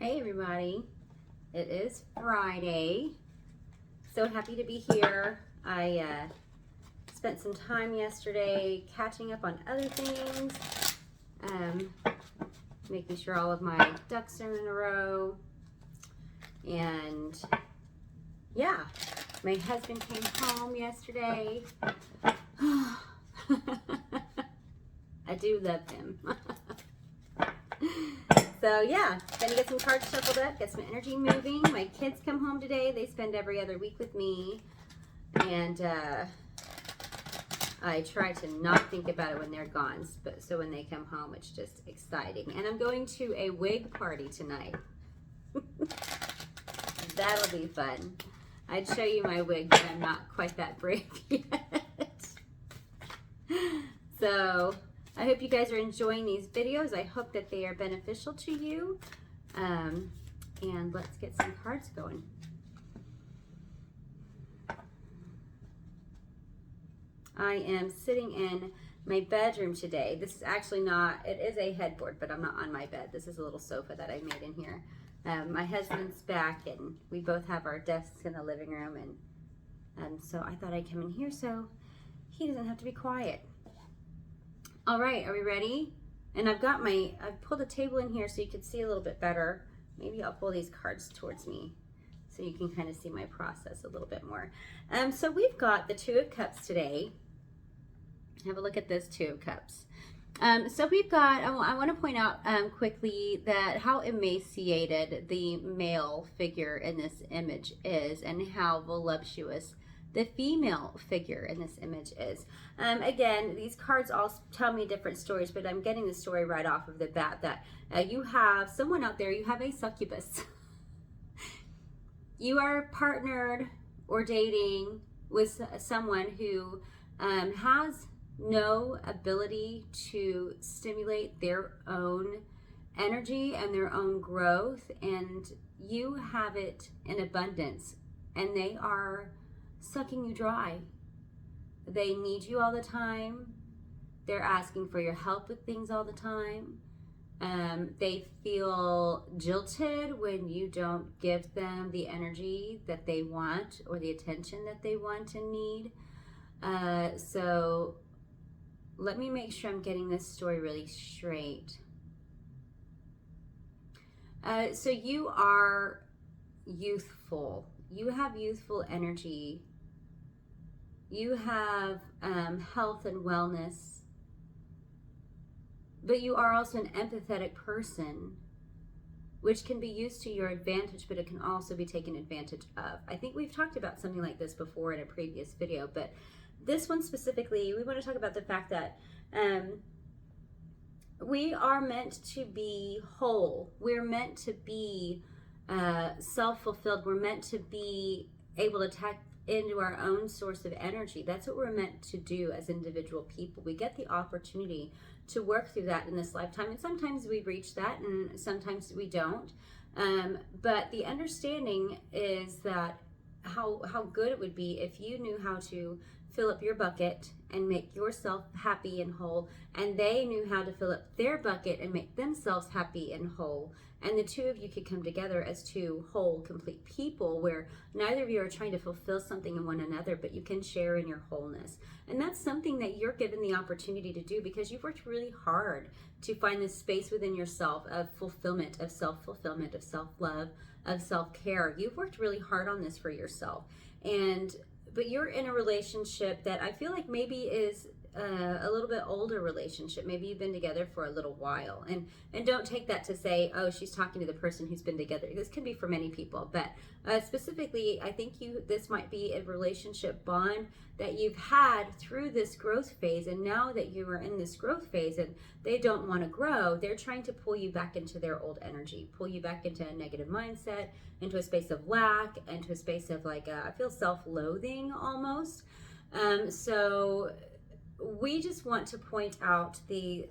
Hey everybody, it is Friday. So happy to be here. I spent some time yesterday catching up on other things, making sure all of my ducks are in a row. And yeah, my husband came home yesterday. I do love him. So yeah, gonna get some cards shuffled up, get some energy moving. My kids come home today. They spend every other week with me. And I try to not think about it when they're gone. But so when they come home, it's just exciting. And I'm going to a wig party tonight. That'll be fun. I'd show you my wig, but I'm not quite that brave yet. So I hope you guys are enjoying these videos. I hope that they are beneficial to you. And let's get some cards going. I am sitting in my bedroom today. This is actually not, it is a headboard, but I'm not on my bed. This is a little sofa that I made in here. My husband's back and we both have our desks in the living room. And so I thought I'd come in here so he doesn't have to be quiet. All right, are we ready? And I've pulled a table in here so you can see a little bit better. Maybe I'll pull these cards towards me so you can kind of see my process a little bit more. So we've got the Two of Cups today. Have a look at this Two of Cups. So we've got, I want to point out quickly that how emaciated the male figure in this image is and how voluptuous the female figure in this image is. Again, these cards all tell me different stories, but I'm getting the story right off of the bat that you have someone out there, you have a succubus. You are partnered or dating with someone who has no ability to stimulate their own energy and their own growth, and you have it in abundance, and they are sucking you dry. They need you all the time. They're asking for your help with things all the time. They feel jilted when you don't give them the energy that they want or the attention that they want and need. So let me make sure I'm getting this story really straight. So you are youthful. You have youthful energy. You have health and wellness, but you are also an empathetic person, which can be used to your advantage, but it can also be taken advantage of. I think we've talked about something like this before in a previous video, but this one specifically, we want to talk about the fact that we are meant to be whole. We're meant to be self-fulfilled. We're meant to be able to tap into our own source of energy. That's what we're meant to do as individual people. We get the opportunity to work through that in this lifetime, and sometimes we reach that and sometimes we don't. But the understanding is that how good it would be if you knew how to fill up your bucket and make yourself happy and whole, and they knew how to fill up their bucket and make themselves happy and whole, and the two of you could come together as two whole, complete people where neither of you are trying to fulfill something in one another, but you can share in your wholeness. And that's something that you're given the opportunity to do because you've worked really hard to find this space within yourself of fulfillment, of self-fulfillment, of self-love, of self-care. You've worked really hard on this for yourself. But you're in a relationship that I feel like maybe is a little bit older relationship. Maybe you've been together for a little while. And don't take that to say, oh, she's talking to the person who's been together. This could be for many people. But specifically, I think this might be a relationship bond that you've had through this growth phase. And now that you are in this growth phase and they don't want to grow, they're trying to pull you back into their old energy, pull you back into a negative mindset, into a space of lack, into a space of like, I feel self-loathing almost. So we just want to point out the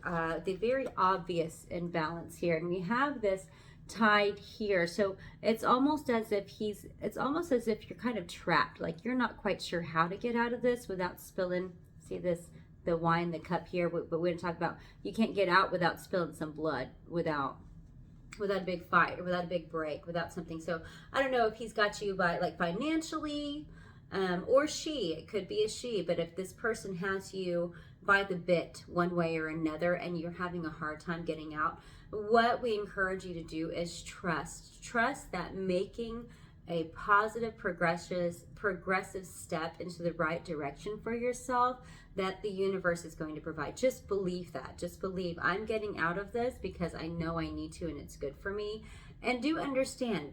very obvious imbalance here, and we have this tied here. So it's almost as if you're kind of trapped, like you're not quite sure how to get out of this without spilling. See this, the wine, the cup here, but we're going to talk about you can't get out without spilling some blood, without without a big fight or without a big break, without something. So I don't know if he's got you by like financially, or she, it could be a she, but if this person has you by the bit one way or another and you're having a hard time getting out, what we encourage you to do is trust that making a positive progressive step into the right direction for yourself, that the universe is going to provide. Just believe that. Just believe I'm getting out of this because I know I need to and it's good for me. And do understand,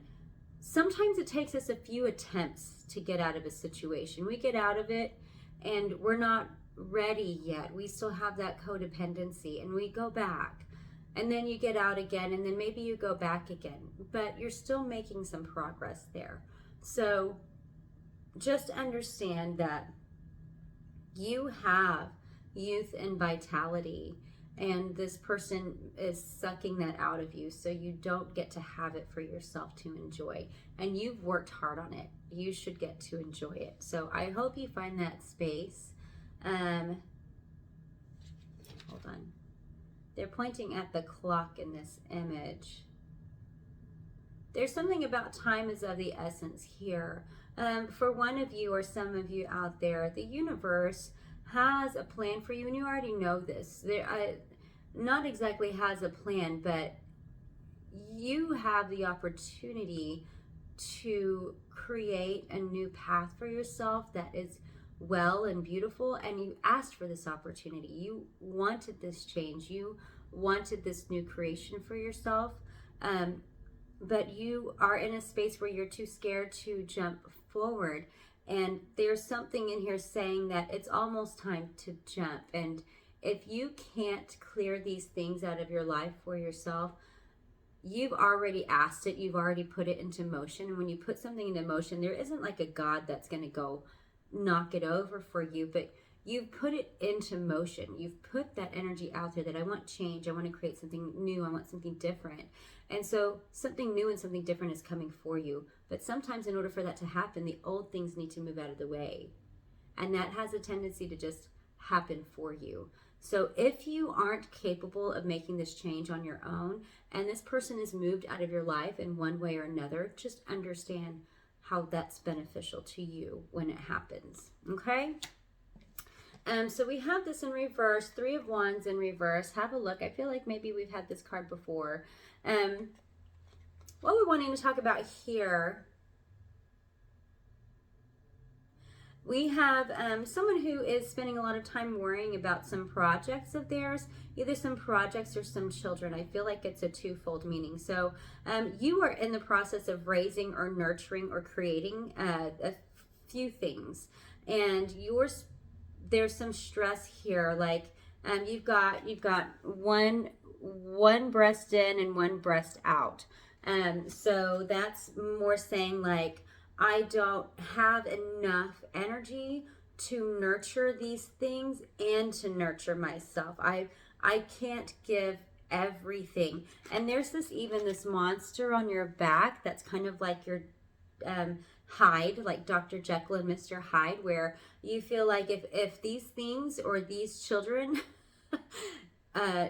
sometimes it takes us a few attempts to get out of a situation. We get out of it and we're not ready yet. We still have that codependency and we go back. And then you get out again, and then maybe you go back again, but you're still making some progress there. So just understand that you have youth and vitality, and this person is sucking that out of you, so you don't get to have it for yourself to enjoy. And you've worked hard on it. You should get to enjoy it. So I hope you find that space. Hold on. They're pointing at the clock in this image. There's something about time is of the essence here. For one of you or some of you out there, the universe has a plan for you, and you already know this. Not exactly has a plan, but you have the opportunity to create a new path for yourself that is well and beautiful, and you asked for this opportunity. You wanted this change. You wanted this new creation for yourself, but you are in a space where you're too scared to jump forward. And there's something in here saying that it's almost time to jump. And if you can't clear these things out of your life for yourself, you've already asked it. You've already put it into motion. And when you put something into motion, there isn't like a God that's going to go knock it over for you, but you've put it into motion. You've put that energy out there that I want change. I want to create something new. I want something different. And so something new and something different is coming for you. But sometimes in order for that to happen, the old things need to move out of the way. And that has a tendency to just happen for you. So if you aren't capable of making this change on your own, and this person is moved out of your life in one way or another, just understand how that's beneficial to you when it happens. Okay? So we have this in reverse, 3 of Wands in reverse. Have a look. I feel like maybe we've had this card before. What we're wanting to talk about here, we have someone who is spending a lot of time worrying about some projects of theirs, either some projects or some children. I feel like it's a twofold meaning. So you are in the process of raising or nurturing or creating a few things, and there's some stress here. Like you've got one breast in and one breast out. So that's more saying like, I don't have enough energy to nurture these things and to nurture myself. I can't give everything. And there's this monster on your back that's kind of like your Hyde, like Dr. Jekyll and Mr. Hyde, where you feel like if these things or these children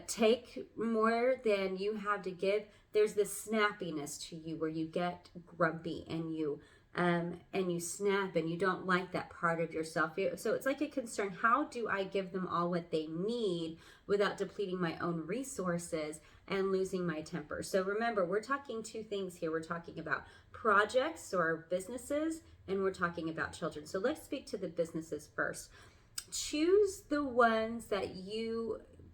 take more than you have to give, there's this snappiness to you where you get grumpy and you snap and you don't like that part of yourself. So it's like a concern. How do I give them all what they need without depleting my own resources and losing my temper? So remember, we're talking 2 things here. We're talking about projects or businesses, and we're talking about children. So let's speak to the businesses first. Choose the ones that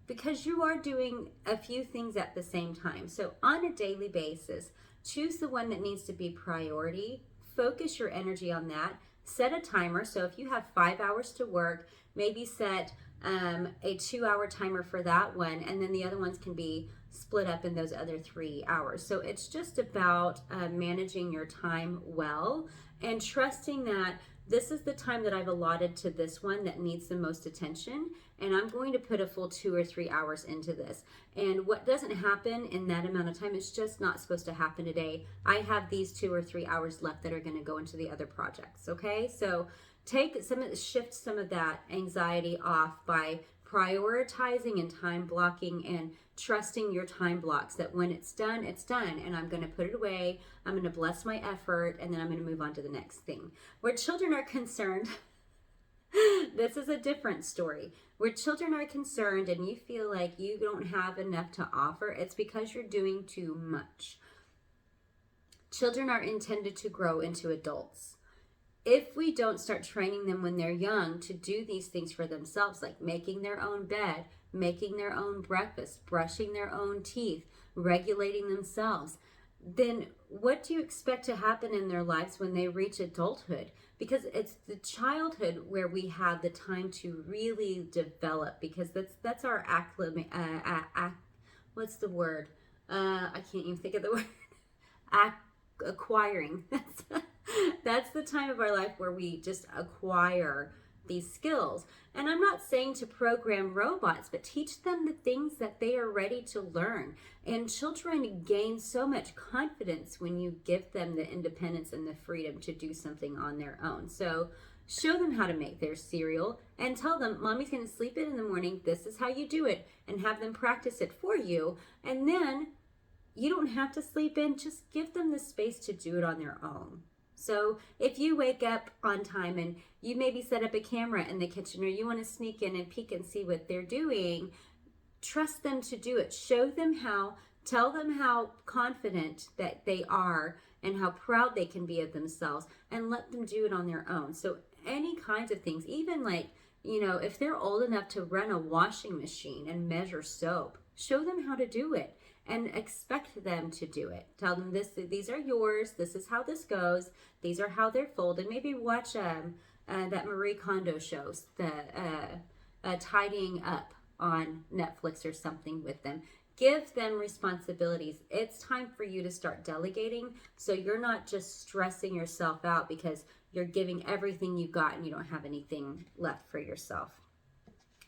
because you are doing a few things at the same time. So on a daily basis, choose the one that needs to be priority. Focus your energy on that. Set a timer. So if you have 5 hours to work, maybe set a 2-hour timer for that one, and then the other ones can be split up in those other 3 hours. So it's just about managing your time well and trusting that this is the time that I've allotted to this one that needs the most attention, and I'm going to put a full 2 or 3 hours into this. And what doesn't happen in that amount of time is just not supposed to happen today. I have these 2 or 3 hours left that are going to go into the other projects. Okay, so shift some of that anxiety off by prioritizing and time blocking and trusting your time blocks, that when it's done, and I'm going to put it away, I'm going to bless my effort, and then I'm going to move on to the next thing. Where children are concerned, this is a different story. Where children are concerned and you feel like you don't have enough to offer, it's because you're doing too much. Children are intended to grow into adults. If we don't start training them when they're young to do these things for themselves, like making their own bed, making their own breakfast, brushing their own teeth, regulating themselves, then what do you expect to happen in their lives when they reach adulthood? Because it's the childhood where we have the time to really develop, because that's our what's the word? I can't even think of the word. Acquiring. That's the time of our life where we just acquire these skills. And I'm not saying to program robots, but teach them the things that they are ready to learn. And children gain so much confidence when you give them the independence and the freedom to do something on their own. So show them how to make their cereal and tell them, Mommy's going to sleep in the morning. This is how you do it, and have them practice it for you. And then you don't have to sleep in. Just give them the space to do it on their own. So if you wake up on time and you maybe set up a camera in the kitchen, or you want to sneak in and peek and see what they're doing, trust them to do it. Show them how, tell them how confident that they are and how proud they can be of themselves, and let them do it on their own. So any kinds of things, even like, if they're old enough to run a washing machine and measure soap, show them how to do it. And expect them to do it. Tell them these are yours. This is how this goes. These are how they're folded. Maybe watch that Marie Kondo show, the Tidying Up on Netflix or something with them. Give them responsibilities. It's time for you to start delegating, so you're not just stressing yourself out because you're giving everything you got and you don't have anything left for yourself.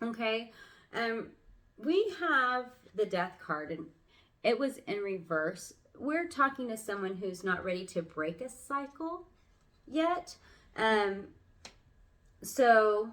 Okay, we have the Death card, and it was in reverse. We're talking to someone who's not ready to break a cycle yet. So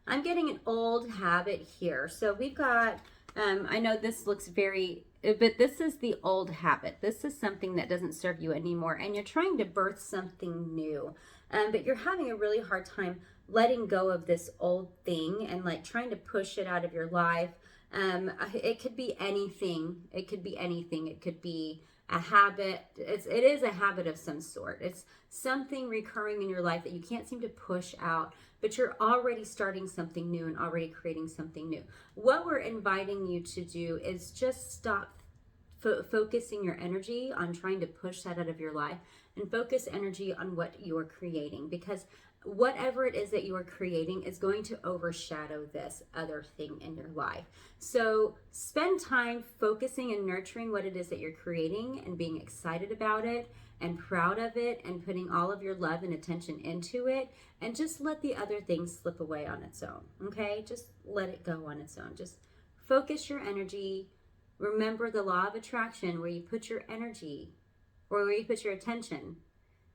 I'm getting an old habit here. So we've got, I know this looks but this is the old habit. This is something that doesn't serve you anymore, and you're trying to birth something new. But you're having a really hard time letting go of this old thing and like trying to push it out of your life. It could be anything. It could be anything. It could be a habit. It is a habit of some sort. It's something recurring in your life that you can't seem to push out, but you're already starting something new and already creating something new. What we're inviting you to do is just stop focusing your energy on trying to push that out of your life, and focus energy on what you're creating, because whatever it is that you are creating is going to overshadow this other thing in your life. So spend time focusing and nurturing what it is that you're creating, and being excited about it and proud of it, and putting all of your love and attention into it, and just let the other things slip away on its own. Okay, just let it go on its own. Just focus your energy. Remember the law of attraction, where you put your energy, or where you put your attention,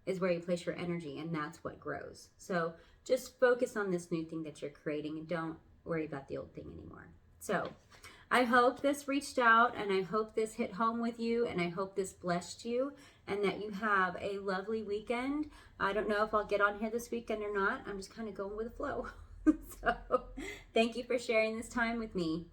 is where you place your energy, and that's what grows. So just focus on this new thing that you're creating, and don't worry about the old thing anymore. So I hope this reached out, and I hope this hit home with you, and I hope this blessed you, and that you have a lovely weekend. I don't know if I'll get on here this weekend or not. I'm just kind of going with the flow. So thank you for sharing this time with me.